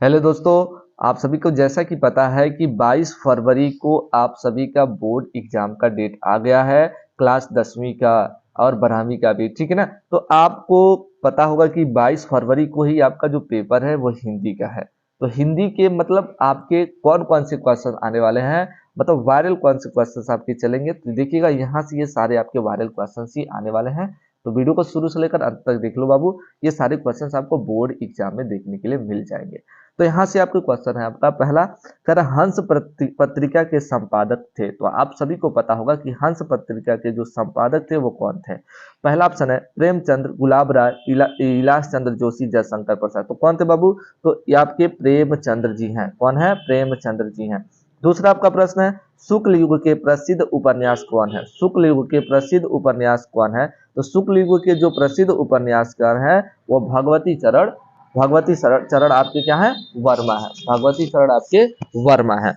Hello दोस्तों, आप सभी को जैसा कि पता है कि 22 फरवरी को आप सभी का बोर्ड एग्जाम का डेट आ गया है, क्लास 10वीं का और 12वीं का भी, ठीक है ना। तो आपको पता होगा कि 22 फरवरी को ही आपका जो पेपर है वो हिंदी का है। तो हिंदी के मतलब आपके कौन कौन से क्वेश्चन आने वाले हैं, मतलब वायरल कौन से क्वेश्चन आपके चलेंगे, तो देखिएगा यहाँ से ये सारे आपके वायरल क्वेश्चन ही आने वाले हैं। तो वीडियो को शुरू से लेकर अंत तक देख लो बाबू, ये सारे क्वेश्चन आपको बोर्ड एग्जाम में देखने के लिए मिल जाएंगे। तो यहाँ से आपके क्वेश्चन है आपका पहला, कह रहा हंस पत्रिका के संपादक थे। तो आप सभी को पता होगा कि हंस पत्रिका के जो संपादक थे वो कौन थे। पहला ऑप्शन है प्रेमचंद्र, गुलाब राय, इलाश चंद्र जोशी, जयशंकर प्रसाद। तो कौन थे बाबू, तो ये आपके प्रेमचंद्र जी हैं। कौन है, प्रेमचंद्र जी हैं। दूसरा आपका प्रश्न है शुक्ल युग के प्रसिद्ध उपन्यास कौन है। शुक्ल युग के प्रसिद्ध उपन्यास कौन है, तो शुक्ल युग के जो प्रसिद्ध उपन्यासकार हैं वो भगवती चरण चरण आपके क्या है, वर्मा है। भगवती चरण आपके वर्मा है।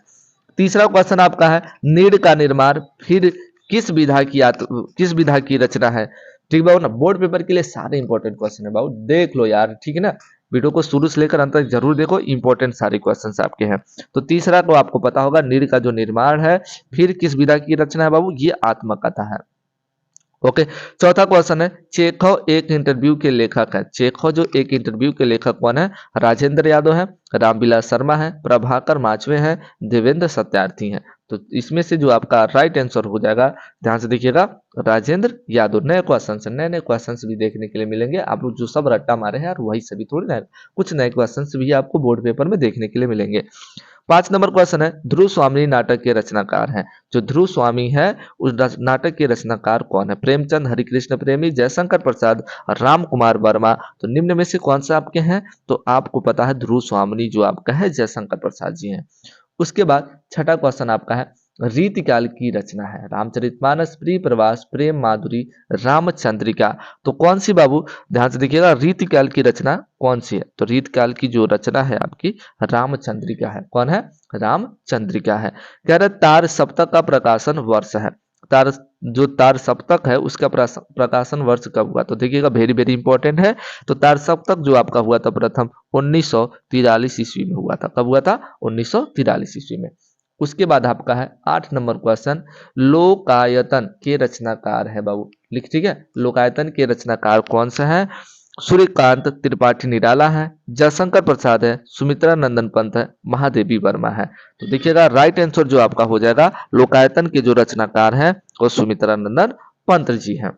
तीसरा क्वेश्चन आपका है नीड का निर्माण फिर किस विधा की रचना है। ठीक बाबू ना, बोर्ड पेपर के लिए सारे इंपॉर्टेंट क्वेश्चन है बाबू, देख लो यार, ठीक है ना। वीडियो को शुरू से लेकर अंत तक जरूर देखो, इंपॉर्टेंट सारे क्वेश्चन आपके हैं। तो तीसरा तो आपको पता होगा नीड का जो निर्माण है फिर किस विधा की रचना है बाबू, ये आत्मकथा है। ओके। चौथा क्वेश्चन है चेखव एक इंटरव्यू के लेखक है। चेखव जो एक इंटरव्यू के लेखक कौन है, राजेंद्र यादव है, रामविलास शर्मा है, प्रभाकर माचवे है, देवेंद्र सत्यार्थी है। तो इसमें से जो आपका राइट आंसर हो जाएगा, ध्यान से देखिएगा, राजेंद्र यादव। नए क्वेश्चन नए नए क्वेश्चन भी देखने के लिए मिलेंगे। आप लोग जो सब रट्टा मारे हैं यार वही सभी थोड़ी ना, कुछ नए क्वेश्चन भी आपको बोर्ड पेपर में देखने के लिए मिलेंगे। 5 नंबर क्वेश्चन है ध्रुव स्वामी नाटक के रचनाकार हैं। जो ध्रुव स्वामी है उस नाटक के रचनाकार कौन है। प्रेमचंद, हरिकृष्ण प्रेमी, जयशंकर प्रसाद, राम कुमार वर्मा। तो निम्न में से कौन सा आपके हैं, तो आपको पता है ध्रुव स्वामी जो आपका है जयशंकर प्रसाद जी हैं। उसके बाद छठा क्वेश्चन आपका है रीतिकाल की रचना है। रामचरितमानस, प्रिय प्रवास, प्रेम माधुरी, रामचंद्रिका। तो कौन सी बाबू, ध्यान से देखिएगा, रीतिकाल की रचना कौन सी है, तो रीतिकाल की जो रचना है आपकी रामचंद्रिका है। कौन है, रामचंद्रिका है। कह रहे तार सप्तक का प्रकाशन वर्ष है। तार जो तार सप्तक है उसका प्रकाशन वर्ष कब हुआ, तो देखिएगा वेरी वेरी इंपॉर्टेंट है। तो तार सप्तक जो आपका हुआ था प्रथम 1943 ईस्वी में हुआ था। कब हुआ था, 1943 ईस्वी में। उसके बाद आपका है 8 नंबर क्वेश्चन लोकायतन के रचनाकार है बाबू, लिख, ठीक है। लोकायतन के रचनाकार कौन सा है, सूर्यकांत त्रिपाठी निराला है, जयशंकर प्रसाद है, सुमित्रा नंदन पंत है, महादेवी वर्मा है। तो देखिएगा राइट आंसर जो आपका हो जाएगा लोकायतन के जो रचनाकार हैं वो सुमित्रा नंदन पंत जी हैं।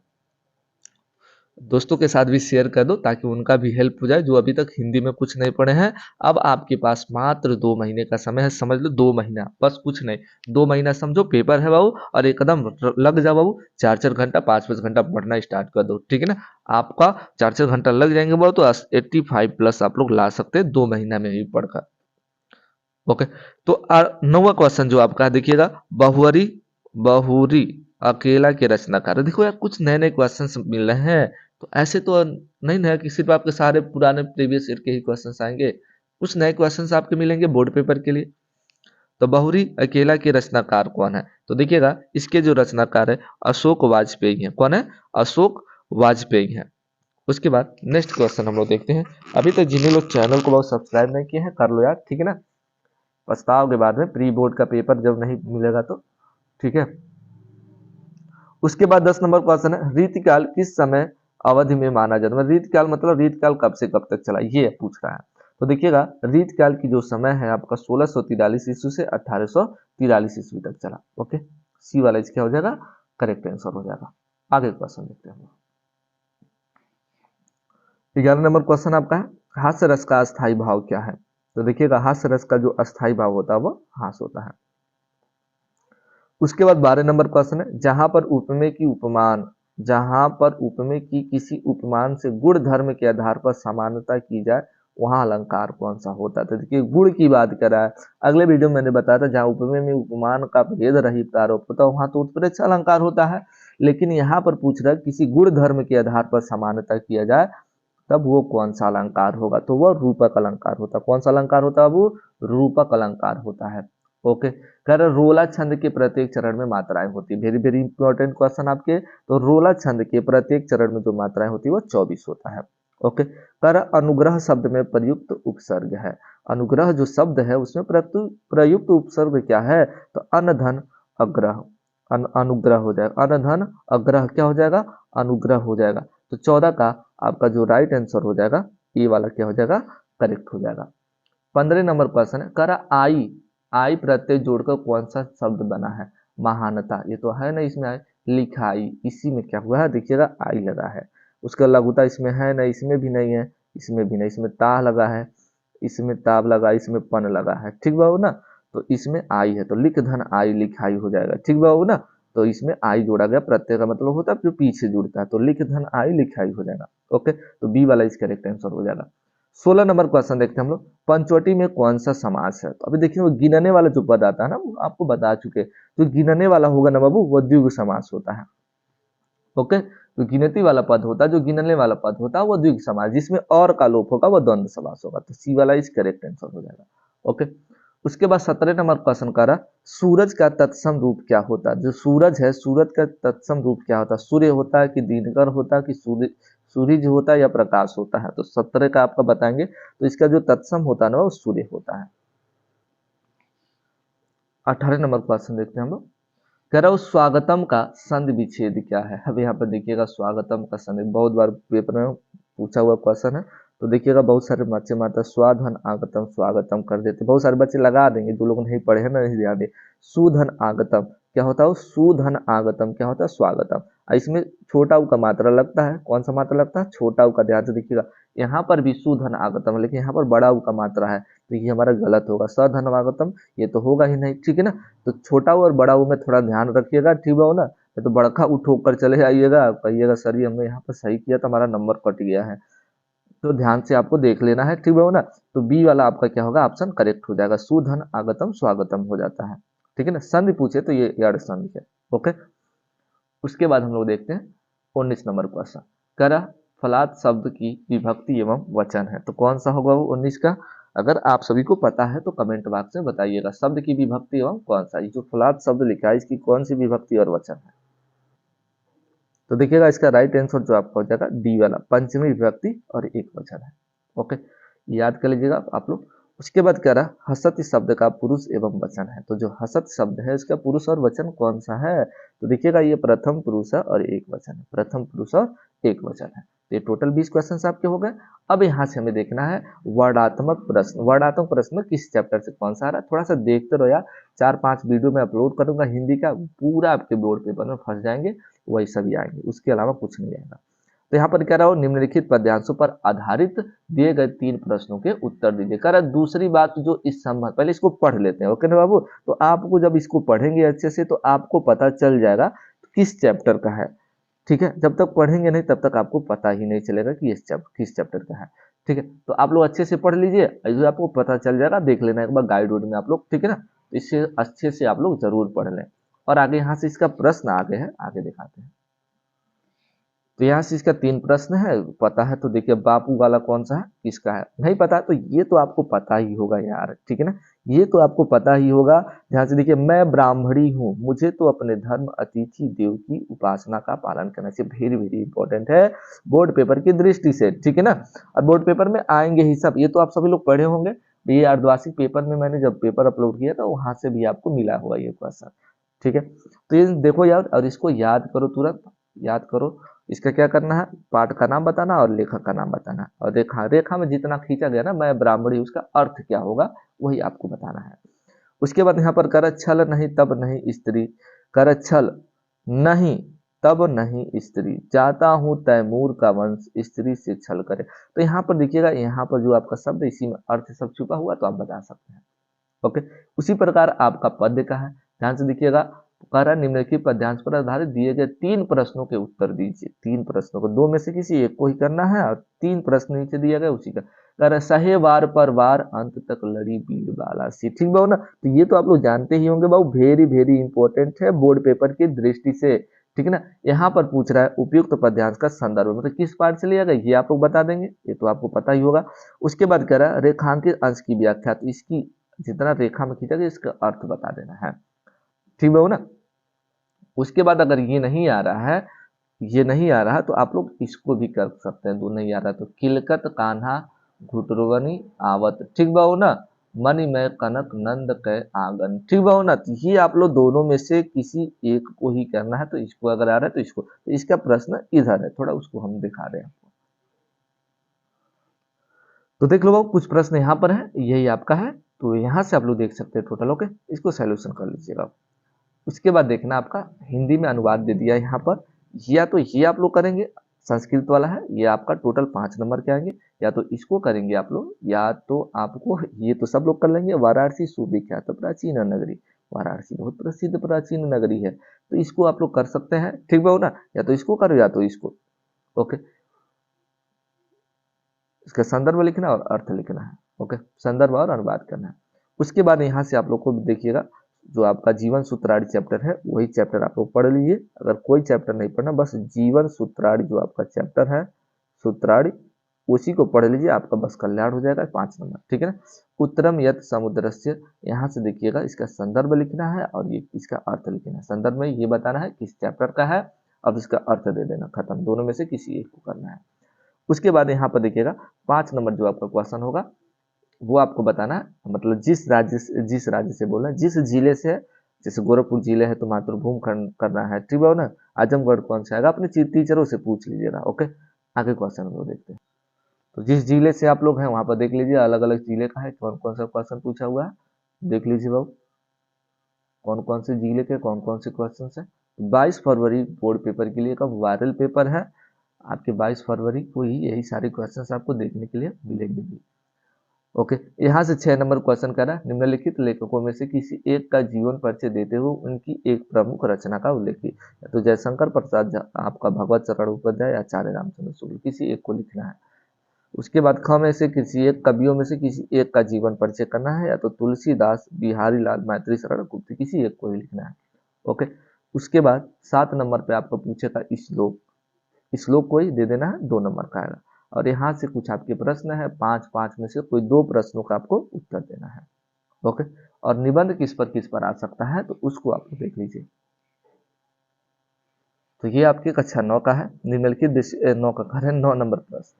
दोस्तों के साथ भी शेयर कर दो ताकि उनका भी हेल्प हो जाए जो अभी तक हिंदी में कुछ नहीं पढ़े हैं। अब आपके पास मात्र 2 महीने का समय है, समझ लो 2 महीना, बस कुछ नहीं, 2 महीना समझो पेपर है बाबू, और एकदम लग जाओ बाबू, 4 4 घंटा 5 5 घंटा पढ़ना स्टार्ट कर दो, ठीक है ना। आपका 4 4 घंटा लग जाएंगे बाबू, तो 85+ आप लोग ला सकते हैं 2 महीना में ही पढ़कर। ओके। तो 9वां क्वेश्चन जो आपका है देखिएगा बहुरी बहुरी अकेला के रचनाकार है। देखो यार कुछ नए नए क्वेश्चन मिल रहे हैं, तो ऐसे तो नहीं ना है कि सिर्फ आपके सारे पुराने प्रीवियस ईयर के ही क्वेश्चन आएंगे, कुछ नए क्वेश्चन आपके मिलेंगे बोर्ड पेपर के लिए। तो बहुरी अकेला के रचनाकार कौन है, तो देखिएगा इसके जो रचनाकार है अशोक वाजपेयी है। कौन है, अशोक वाजपेयी है। उसके बाद नेक्स्ट क्वेश्चन हम लोग देखते हैं। अभी तक जिन्हें लोग चैनल को बहुत सब्सक्राइब नहीं किए हैं कर लो यार, ठीक है ना, पछताओगे बाद में प्री बोर्ड का पेपर जब नहीं मिलेगा तो, ठीक है। उसके बाद 10 नंबर क्वेश्चन है रीतिकाल किस समय अवधि में माना जाता है। रीतिकाल मतलब रीतिकाल कब से कब तक चला, ये पूछ रहा है। तो देखिएगा रीतिकाल की जो समय है आपका 1643 ईस्वी से 1843 ईस्वी तक चला। ओके, सी वाला क्या हो जाएगा, करेक्ट आंसर हो जाएगा। आगे क्वेश्चन देखते हैं। 11 नंबर क्वेश्चन आपका है हास्य रस का अस्थाई भाव क्या है। तो देखिएगा हास्य रस का जो अस्थाई भाव होता है वो हास होता है। उसके बाद 12 नंबर क्वेश्चन है जहां पर उपमेय की किसी उपमान से गुण धर्म के आधार पर समानता की जाए वहां अलंकार कौन सा होता है। तो देखिए गुण की बात कर रहा है, अगले वीडियो में मैंने बताया था जहां उपमेय में उपमान का भेद रहित आरोप होता है वहां तो उत्प्रेक्ष अलंकार होता है, लेकिन यहाँ पर पूछ रहा है किसी गुण धर्म के आधार पर समानता किया जाए तब वो कौन सा अलंकार होगा, तो वो रूपक अलंकार होता है। कौन सा अलंकार होता है, वो रूपक अलंकार होता है। ओके। कर रोला छंद के प्रत्येक चरण में मात्राएं होती है, वेरी वेरी इंपॉर्टेंट क्वेश्चन आपके। तो रोला छंद के प्रत्येक चरण में जो मात्राएं होती है वो 24 होता है। ओके। कर अनुग्रह शब्द में प्रयुक्त उपसर्ग है। अनुग्रह जो शब्द है उसमें प्रयुक्त उपसर्ग क्या है, तो अनधन अग्रह, अनुग्रह हो जाएगा, अनधन अग्रह क्या हो जाएगा, अनुग्रह हो जाएगा। तो 14 का आपका जो राइट आंसर हो जाएगा ये वाला क्या हो जाएगा, करेक्ट हो जाएगा। 15 नंबर क्वेश्चन है, करा आई प्रत्यय जोड़कर कौन सा शब्द बना है, महानता, ये तो है ना इसमें है, लिखाई, इसी में क्या हुआ है देखिएगा आई लगा है। उसका लघुता इसमें है ना, इसमें भी नहीं है, इसमें भी नहीं, इसमें ता लगा है, इसमें ताब लगा, इसमें पन लगा है, ठीक बाबू ना। तो इसमें आई है तो लिख धन आई लिखाई हो जाएगा, ठीक बाबू ना। तो इसमें आई जोड़ा गया, प्रत्यय का मतलब होता है जो पीछे जुड़ता है, तो लिख धन आई लिखाई हो जाएगा। ओके, तो बी वाला इसका करेक्ट आंसर हो जाएगा। 16 नंबर क्वेश्चन देखते हैं हम लोग, पंचवटी में कौन सा समास है। तो अभी देखिए वो गिनने वाला जो पद आता है ना वो आपको बता चुके, जो गिनने वाला होगा ना बाबू वो द्विगु समास होता है। ओके, तो गिनती वाला पद होता है, जो गिनने वाला पद होता है वो द्विगु समास, जिसमें और का लोप होगा वो द्वंद्व समास होगा, तो सी वाला इस करेक्ट आंसर हो जाएगा। ओके, उसके बाद 17 नंबर क्वेश्चन का रहा, सूरज का तत्सम रूप क्या होता है। जो सूरज है, सूरज का तत्सम रूप क्या होता है, सूर्य होता है कि दिनकर होता है कि सूरज होता है या प्रकाश होता है। तो 17 का आपका बताएंगे, तो इसका जो तत्सम होता है ना वो सूर्य होता है। 18 नंबर क्वेश्चन देखते हैं हम लोग, कह रहा हूँ स्वागतम का संधि विच्छेद क्या है। अब यहाँ पर देखिएगा स्वागतम का संधि बहुत बार पेपर में पूछा हुआ क्वेश्चन है। तो देखिएगा बहुत सारे बच्चे माता स्वाधन आगतम स्वागतम कर देते, बहुत सारे बच्चे लगा देंगे, जो लोग नहीं पढ़े हैं ना नहीं ध्यान दे। सुधन आगतम क्या होता है, सुधन आगतम क्या होता है, स्वागतम। इसमें छोटा उ का मात्रा लगता है, कौन सा मात्रा लगता है, छोटा उ का, ध्यान से देखिएगा। यहाँ पर भी सुधन आगतम, लेकिन यहाँ पर बड़ा उ का मात्रा है, तो ये हमारा गलत होगा, सधन आगतम ये तो होगा ही नहीं, ठीक है ना। तो छोटा उ और बड़ा उ में थोड़ा ध्यान रखिएगा, ठीक है ना। तो बड़का उ ठोक कर चले आइएगा, कहिएगा सर ये हमने यहाँ पर सही किया तो हमारा नंबर कट गया है। तो ध्यान से आपको देख लेना है, ठीक है ना। तो बी वाला आपका क्या होगा, ऑप्शन करेक्ट हो जाएगा, सुधन आगतम स्वागतम हो जाता है, ठीक है ना। संधि पूछे तो ये यार संधि है। ओके, उसके बाद हम लोग देखते हैं 19 नंबर क्वेश्चन, करा फलात शब्द की विभक्ति एवं वचन है। तो कौन सा होगा वो 19 का, अगर आप सभी को पता है तो कमेंट बॉक्स में बताइएगा, शब्द की विभक्ति एवं कौन सा, ये जो फलात शब्द लिखा है इसकी कौन सी विभक्ति और वचन है। तो देखिएगा इसका राइट आंसर जो आपका हो जाएगा डी वाला, पंचमी विभक्ति और एक वचन है। ओके, याद कर लीजिएगा आप लोग। उसके बाद क्या रहा, हसत शब्द का पुरुष एवं वचन है। तो जो हसत शब्द है इसका पुरुष और वचन कौन सा है, तो देखिएगा ये प्रथम पुरुष है और एक वचन है, प्रथम पुरुष और एक वचन है। तो ये टोटल 20 क्वेश्चन आपके हो गए। अब यहाँ से हमें देखना है वर्णात्मक प्रश्न। वर्णात्मक प्रश्न में किस चैप्टर से कौन सा आ रहा है, थोड़ा सा देखते रहो यार, 4-5 वीडियो में अपलोड करूंगा हिंदी का, पूरा आपके बोर्ड पेपर में फंस जाएंगे, वही सभी आएंगे, उसके अलावा कुछ नहीं आएगा। तो यहाँ पर क्या रहा हो, निम्नलिखित पद्यांशों पर आधारित दिए गए 3 प्रश्नों के उत्तर दीजिए। कह रहा दूसरी बात जो इस संबंध, पहले इसको पढ़ लेते हैं, ओके ना बाबू। तो आपको जब इसको पढ़ेंगे अच्छे से तो आपको पता चल जाएगा किस चैप्टर का है, ठीक है। जब तक पढ़ेंगे नहीं तब तक आपको पता ही नहीं चलेगा कि किस चैप्टर का है, ठीक है। तो आप लोग अच्छे से पढ़ लीजिए, जो आपको पता चल जाएगा, देख लेना एक बार गाइड में आप लोग, ठीक है ना। तो इससे अच्छे से आप लोग जरूर पढ़ लें। और आगे यहाँ से इसका प्रश्न आगे है, आगे दिखाते हैं। तो यहाँ से इसका 3 प्रश्न है, पता है तो देखिए बापू वाला कौन सा है, किसका है, नहीं पता है तो ये तो आपको पता ही होगा यार, ठीक है ना, ये तो आपको पता ही होगा। ध्यान से देखिए, मैं ब्राह्मणी हूँ, मुझे तो अपने धर्म अतिथि देव की उपासना का पालन करना चाहिए। वेरी वेरी इंपॉर्टेंट है बोर्ड पेपर की दृष्टि से, ठीक है ना। और बोर्ड पेपर में आएंगे ही सब, ये तो आप सभी लोग पढ़े होंगे। ये अर्धवार्षिक पेपर में मैंने जब पेपर अपलोड किया था वहां से भी आपको मिला होगा ये क्वेश्चन, ठीक है। तो ये देखो यार, और इसको याद करो, तुरंत याद करो। इसका क्या करना है, पाठ का नाम बताना और लेखक का नाम बताना, और रेखा रेखा में जितना खींचा गया ना, मैं ब्राह्मणी, उसका अर्थ क्या होगा वही आपको बताना है। उसके बाद यहाँ पर कर छल नहीं तब नहीं स्त्री, कर छल नहीं तब नहीं स्त्री, जाता हूँ तैमूर का वंश स्त्री से छल करे। तो यहाँ पर देखिएगा, यहाँ पर जो आपका शब्द इसी में अर्थ सब छुपा हुआ, तो आप बता सकते हैं। ओके, उसी प्रकार आपका पद्य का है, ध्यान से देखिएगा। कह निम्नलिखित पद्यांश पर आधारित दिए गए 3 प्रश्नों के उत्तर दीजिए। 3 प्रश्नों को 2 में से किसी एक को ही करना है, और 3 प्रश्न नीचे दिया गया उसी का। कह रहा सहे वार पर वार अंत तक लड़ी बीर बाला सी, ठीक बाबू ना। तो ये तो आप लोग जानते ही होंगे बाबू, वेरी वेरी इंपॉर्टेंट है बोर्ड पेपर की दृष्टि से, ठीक है ना। यहाँ पर पूछ रहा है उपयुक्त पद्यांश का संदर्भ, मतलब किस पाठ से लिया गया ये आप लोग बता देंगे, ये तो आपको पता ही होगा। उसके बाद कह रहा है रेखांकित अंश की व्याख्या, तो इसकी जितना रेखा में खींचा गया इसका अर्थ बता देना है, ठीक है ना। उसके बाद अगर ये नहीं आ रहा है, ये नहीं आ रहा तो आप लोग इसको भी कर सकते हैं, दो नहीं आ रहा तो किलकत कान्हा घुटुरवनी आवत, ठीक बाबू ना। मणि में कनक नंद के आंगन, ठीक बाबू ना। तो ये आप लोग दोनों में से किसी एक को ही करना है, तो इसको अगर आ रहा है तो इसको, तो इसका प्रश्न इधर है, थोड़ा उसको हम दिखा रहे हैं। तो देख लो बाबू, कुछ प्रश्न यहाँ पर है, यही आपका है, तो यहाँ से आप लोग देख सकते हैं टोटल। ओके, इसको सॉल्यूशन कर लीजिएगा। उसके बाद देखना आपका हिंदी में अनुवाद दे दिया है यहाँ पर, या तो ये आप लोग करेंगे, संस्कृत वाला है, ये आपका टोटल 5 नंबर के आएंगे, या तो इसको करेंगे आप लोग, या तो आपको ये तो सब लोग कर लेंगे, वाराणसी सुविख्यात प्राचीन नगरी, वाराणसी बहुत प्रसिद्ध प्राचीन नगरी है, तो इसको आप लोग कर सकते हैं, ठीक है ना। या तो इसको करो या तो इसको। ओके, इसका संदर्भ लिखना और अर्थ लिखना है। ओके, संदर्भ और अनुवाद करना है। उसके बाद यहाँ से आप लोग को देखिएगा, जो आपका जीवन सूत्रावली चैप्टर है, वही चैप्टर आप लोग पढ़ लीजिए। अगर कोई चैप्टर नहीं पढ़ना, बस जीवन सूत्रावली जो आपका चैप्टर है सूत्रावली, उसी को पढ़ लीजिए, आपका बस कल्याण हो जाएगा। 5 नंबर, ठीक है ना। उत्तरम यत समुद्रस्य, यहाँ से देखिएगा, इसका संदर्भ लिखना है और ये इसका अर्थ लिखना है। संदर्भ में ये बताना है किस चैप्टर का है, अब इसका अर्थ दे देना, खत्म। दोनों में से किसी एक को करना है। उसके बाद यहाँ पर देखिएगा 5 नंबर जो आपका क्वेश्चन होगा, वो आपको बताना है, मतलब जिस राज्य से बोलना है, जिस जिले से है। जैसे गोरखपुर जिले है तो मातृभूमि करना है, ठीक है ना। आजमगढ़ कौन सा आएगा, अपने टीचरों से पूछ लीजिएगा। ओके, आगे क्वेश्चन को देखते हैं। तो जिस जिले से आप लोग हैं वहां पर देख लीजिए, अलग अलग जिले का है, कौन कौन सा क्वेश्चन पूछा हुआ है, देख लीजिए बाबू, कौन कौन से जिले के कौन कौन से क्वेश्चन है। 22 फरवरी बोर्ड पेपर के लिए का वायरल पेपर है, आपके 22 फरवरी को ही यही सारे क्वेश्चन आपको देखने के लिए मिलेंगे भी। ओके, यहाँ से 6 नंबर क्वेश्चन कर रहा है, निम्नलिखित लेखकों में से किसी एक का जीवन परिचय देते हुए उनकी एक प्रमुख रचना का उल्लेख कीजिए। तो जयशंकर प्रसाद आपका भगवत चरण उपाध्याय या आचार्य रामचंद्र शुक्ल, किसी एक को लिखना है। उसके बाद ख में से किसी एक कवियों में से किसी एक का जीवन परिचय करना है, या तो तुलसीदास, बिहारी लाल, मैत्री शरण गुप्त, किसी एक को ही लिखना है। ओके, उसके बाद 7 नंबर पे आपको पूछेगा श्लोक, श्लोक को ही दे देना है, 2 नंबर का आएगा। और यहाँ से कुछ आपके प्रश्न है, 5 में से कोई 2 प्रश्नों का आपको उत्तर देना है। ओके, और निबंध किस पर आ सकता है, तो उसको आप देख लीजिए। तो ये आपकी कक्षा 9 का है, निम्नलिखित 9 का घर है, 9 नंबर प्रश्न।